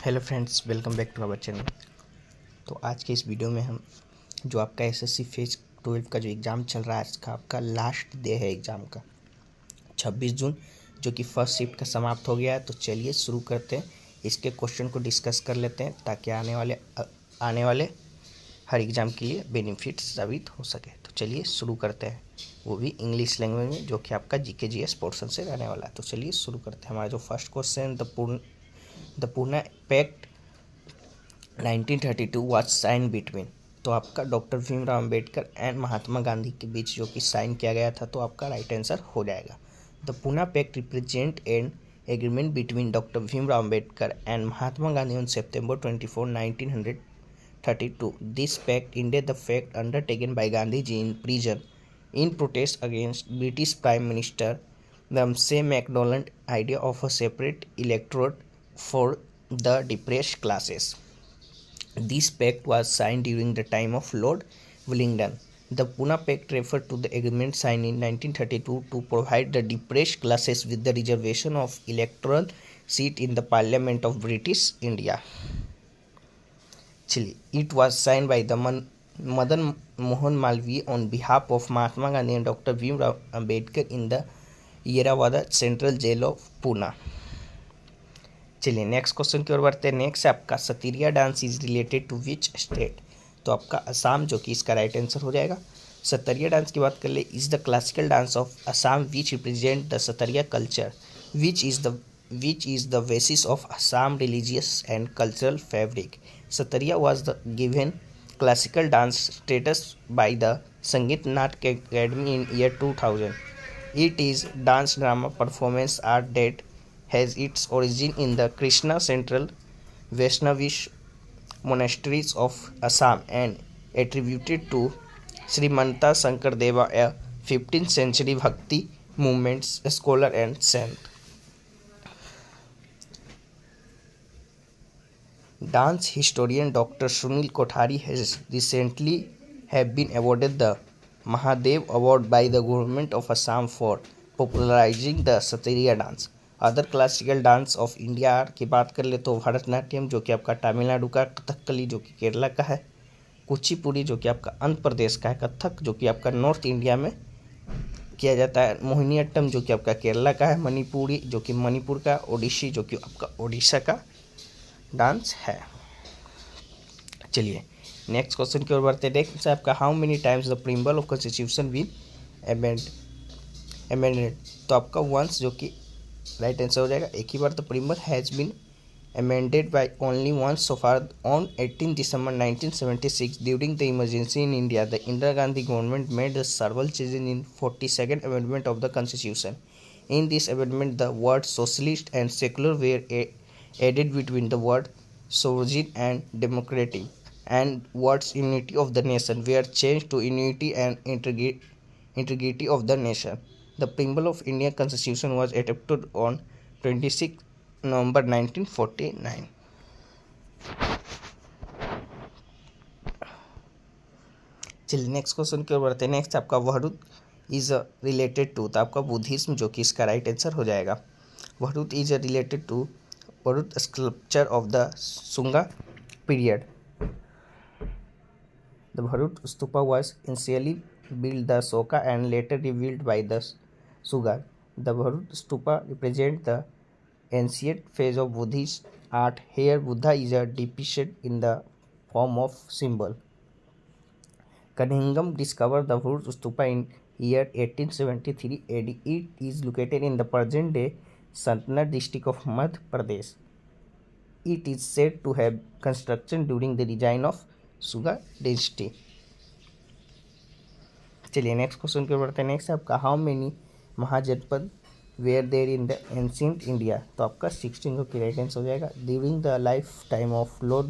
Hello friends, welcome back to our channel. तो आज के इस वीडियो में हम जो आपका एसएससी फेज 12 का जो एग्ज़ाम चल रहा है, आज का आपका लास्ट डे है एग्ज़ाम का 26 जून, जो कि फर्स्ट शिफ्ट का समाप्त हो गया है। तो चलिए शुरू करते हैं, इसके क्वेश्चन को डिस्कस कर लेते हैं ताकि आने वाले हर एग्ज़ाम के लिए बेनिफिट साबित हो सके। तो चलिए शुरू करते हैं, वो भी इंग्लिश लैंग्वेज में, जो कि आपका जीके जीएस पोर्शन से रहने वाला है। तो चलिए शुरू करते हैं। हमारा जो first question, the Poona pact 1932 was sign between. तो आपका डॉक्टर भीमराव अंबेडकर एंड महात्मा गांधी के बीच जो कि साइन किया गया था, तो आपका राइट आंसर हो जाएगा। The Poona pact represent an agreement between doctor Bhimrao Ambedkar and Mahatma Gandhi on September 24, 1932. This pact ended the fact undertaken by Gandhiji in prison in protest against British Prime Minister Ramsay MacDonald's idea of a separate electorate for the depressed classes. This pact was signed during the time of Lord Wellington. The Pune Pact referred to the agreement signed in 1932 to provide the depressed classes with the reservation of electoral seat in the Parliament of British India. Chile. It was signed by the Madan Mohan Malviya on behalf of Mahatma Gandhi and Dr. Bhimrao Ambedkar in the Yerawada Central Jail of Pune. चलिए next question की ओर बढ़ते हैं। Next है आपका Sattriya dance is related to which state. तो आपका असम जो कि इसका राइट आंसर हो जाएगा। सतरिया डांस की बात कर ले, is the classical dance of Assam which represent the Sattriya culture which is the basis of Assam religious and cultural fabric. Sattriya was the given classical dance status by the संगीत नाटक academy in year 2000. It is dance drama performance art that has its origin in the Krishna Central Vaishnavish monasteries of Assam and attributed to Srimanta Shankardeva, a 15th century Bhakti movement scholar and saint. Dance historian Dr. Sunil Kothari has recently have been awarded the Mahadev Award by the government of Assam for popularizing the Satriya dance. Other classical dance of India की बात कर ले तो भरतनाट्यम जो कि आपका तमिलनाडु का, कथकली जो कि केरला का है, कुचिपुड़ी जो कि आपका आंध्र प्रदेश का है, कथक जो कि आपका नॉर्थ इंडिया में किया जाता है, मोहिनीअट्टम जो कि आपका केरला का है, मणिपुरी जो कि मणिपुर का, ओडिसी जो कि आपका ओडिशा का डांस है। चलिए नेक्स्ट क्वेश्चन की ओर बढ़ते हैं। नेक्स्ट है आपका how many times the preamble of constitution will amended. तो आपका वंस जो कि राइट आंसर हो जाएगा। एक ही बार the preamble has been amended by only once so far. On 18 December 1976, during the emergency in India, the Indira Gandhi government made the several changes in 42nd Amendment of the Constitution. In this amendment, the words socialist and secular were added between the word sovereign and democratic, and words unity of the nation were changed to unity and integrity of the nation. The preamble of Indian Constitution was adopted on 26 November 1949. चलिए next question की ओर बढ़ते हैं। Next आपका वहरुत is related to, तो आपका Buddhism जो कि इसका राइट आंसर हो जाएगा। Bharhut is related to Bharhut sculpture of the Shunga period. The Bharut Stupa was initially built the Soka and later rebuilt by the Sugar. The Bharut Stupa represents the ancient phase of Buddhist art. Here, Buddha is depicted in the form of symbol. Cunningham discovered the Bharut Stupa in year 1873 AD. It is located in the present-day Santnar district of Madhya Pradesh. It is said to have construction during the design of Shunga dynasty. चलिए next question की ओर बढ़ते हैं। Next आपका how many Mahajanapada were there in the ancient India. तो आपका 16 जो कि राइट आंसर हो जाएगा। During the lifetime of lord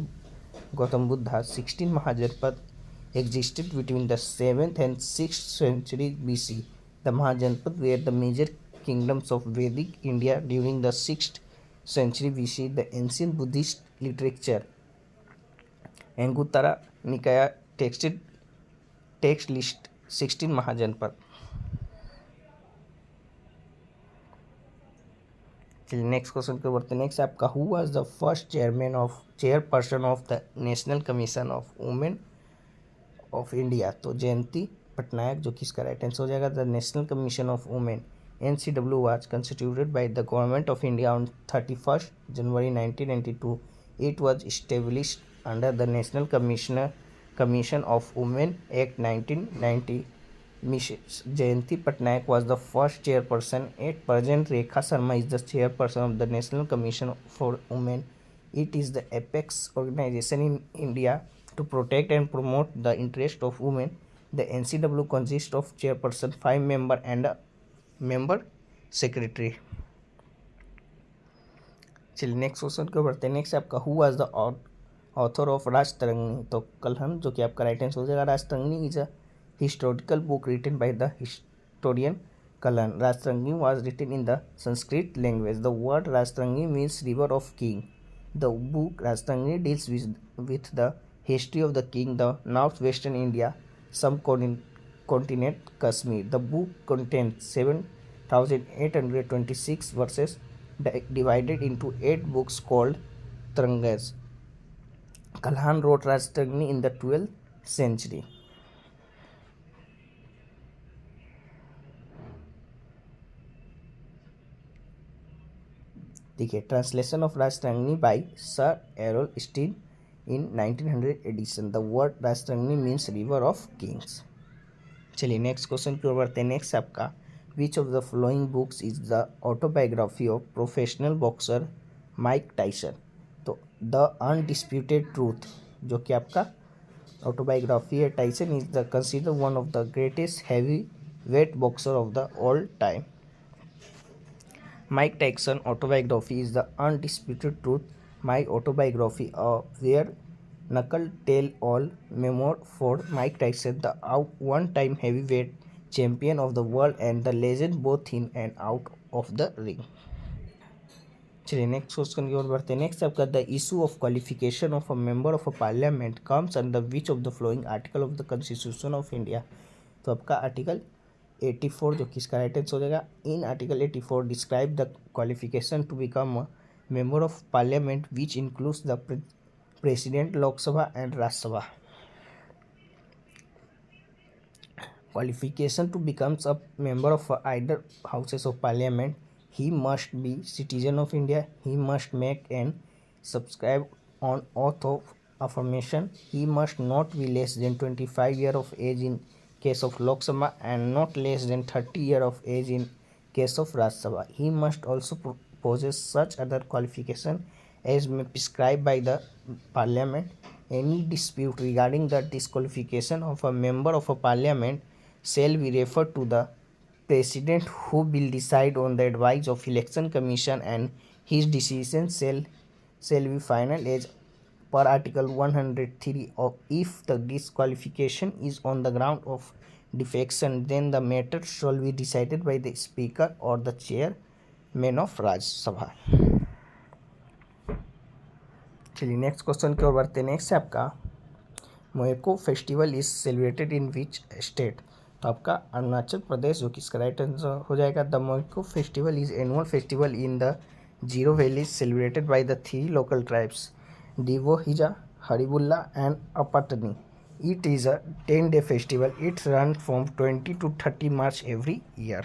Gautam Buddha 16 Mahajanapada existed between the 7th and 6th century BC. The Mahajanpad were the major kingdoms of Vedic India during the 6th century BC. The ancient Buddhist literature अंगुत्तरा निकाय text list 16 महाजनपद. चलिए next question को बढ़ते हैं। Next आपका who was the first chairperson of the national commission of women of India. तो जयंती पटनायक, जो कि इसका राइट आंसर हो जाएगा। The national commission of women NCW was constituted by the Government of India on 31st January 1992. It was established under the National Commission of Women Act 1990. Mrs. Jayanti Patnaik was the first chairperson. At present, Rekha Sharma is the chairperson of the National Commission for Women. It is the apex organization in India to protect and promote the interest of women. The NCW consists of chairperson, 5 member and a member secretary. चलिए next question को बढ़ते हैं। Next आपका who was the author of Rajatarangini. तो कलहन, जो कि आपका right answer हो जाएगा। Rajatarangini is a historical book written by the historian Kalhana. Rajatarangini was written in the Sanskrit language. The word Rajatarangini means river of king. The book Rajatarangini deals with the history of the king, the northwestern India, subcontinent Kashmir. The book contains 7,826 verses divided into 8 books called Tarangas. Kalhan wrote Rajtarangini in the 12th century. देखिए, translation of Rajatarangini by sir Aurel Stein in 1900 edition. The word Rajatarangini means river of kings. चलिए next question की ओर बढ़ते हैं। Next आपका which of the following books is the autobiography of professional boxer Mike Tyson. तो the undisputed truth, जो कि आपका ऑटोबायोग्राफी है Tyson, is the consider one of the greatest heavy weight boxer of the all time. Mike Tyson autobiography is the undisputed truth. My autobiography, a bare-knuckle tell-all memoir for Mike Tyson, the one-time heavyweight champion of the world and the legend both in and out of the ring. चलिए next question की ओर बढ़ते हैं। Next आपका the issue of qualification of a member of a parliament comes under which of the flowing article of the constitution of India. तो आपका article 84, जो कि इसका राइट आंसर हो जाएगा। In article 84 describe the qualification to become a member of parliament which includes the president, Lok Sabha and Rajya Sabha. Qualification to becomes a member of either houses of parliament, he must be citizen of India, he must make and subscribe on oath of affirmation, he must not be less than 25 years of age in case of Lok Sabha and not less than 30 years of age in case of Raj Sabha. He must also possess such other qualification as may prescribed by the parliament. Any dispute regarding the disqualification of a member of a parliament shall be referred to the president, who will decide on the advice of election commission, and his decision shall be final as per article 103 of. If the disqualification is on the ground of defection, then the matter shall be decided by the speaker or the chairman of Raj Sabha. चलिए next question की ओर बढ़ते हैं। Next है आपका Myoko festival is celebrated in which state. तो आपका अरुणाचल प्रदेश, जो कि इसका राइट आंसर हो जाएगा। The Myoko festival is annual festival in the Ziro valley celebrated by the 3 local tribes Dibo Hija, Hari Bulla and Apatani. It is a 10-day festival. It runs from 20 to 30 March every year.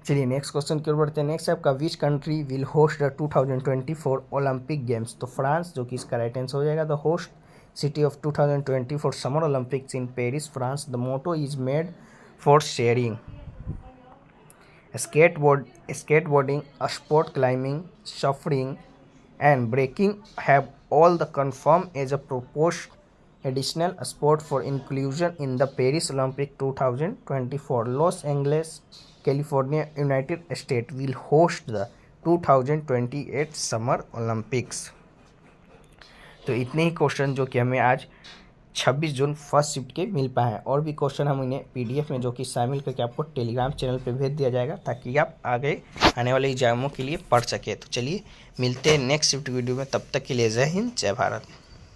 चलिए next question की ओर बढ़ते हैं। नेक्स्ट आपका which country will host the 2024 Olympic games. तो France, जो कि इसका राइट आंसर हो जाएगा। The host city of 2024 summer Olympics in Paris, France. The motto is made for sharing. Skateboarding, sport climbing, surfing, and breaking have all the confirmed as a proposed additional sport for inclusion in the Paris Olympic 2024. Los Angeles, California, United States will host the 2028 Summer Olympics. तो इतने ही question जो कि हमें आज 26 June first shift के मिल पाए हैं। और भी क्वेश्चन हम इन्हें PDF में जो कि शामिल करके आपको टेलीग्राम चैनल पे भेज दिया जाएगा, ताकि आप आगे आने वाले एग्जामों के लिए पढ़ सके। तो चलिए मिलते हैं नेक्स्ट शिफ्ट वीडियो में, तब तक के लिए जय हिंद, जय भारत।